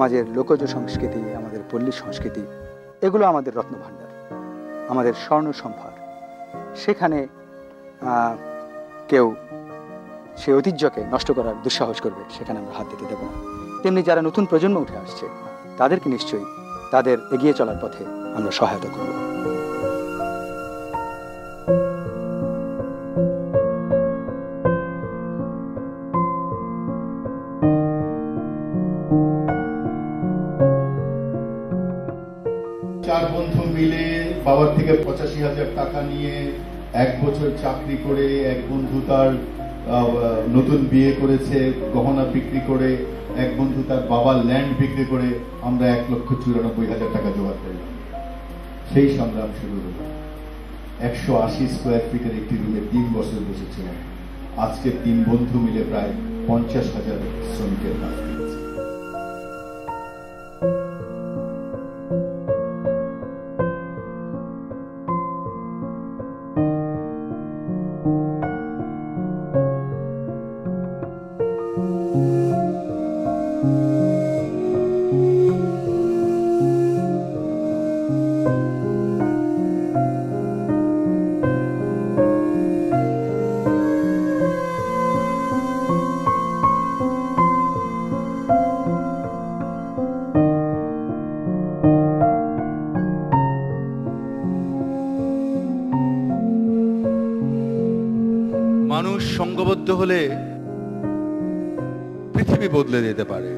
আমাদের লোকজ সংস্কৃতি, আমাদের পল্লী সংস্কৃতি, এগুলো আমাদের রত্নভাণ্ডার, আমাদের স্বর্ণ সম্ভার। সেখানে কেউ সে ঐতিহ্যকে নষ্ট করার দুঃসাহস করবে, সেখানে আমরা হাত দিতে দেব না। তেমনি যারা নতুন প্রজন্ম উঠে আসছে, তাদেরকে নিশ্চয়ই তাদের এগিয়ে চলার পথে আমরা সহায়তা করব। চার বন্ধু মিলে বাবার থেকে 85,000 টাকা নিয়ে 1 বছর চাকরি করে, এক বন্ধু তার নতুন বিয়ে করেছে, গহনা বিক্রি করে, এক বন্ধু তার বাবার ল্যান্ড বিক্রি করে আমরা 1,94,000 টাকা জোগাড় করলাম। সেই সংগ্রাম শুরু হলো। 180 স্কোয়ার ফিটের একটি রুমে 3 বছর বসেছিলাম। আজকে 3 বন্ধু মিলে প্রায় 50,000 শ্রমিকের কাজ করেছে। মানুষ সংঘবদ্ধ হলে পৃথিবী বদলে যেতে পারে।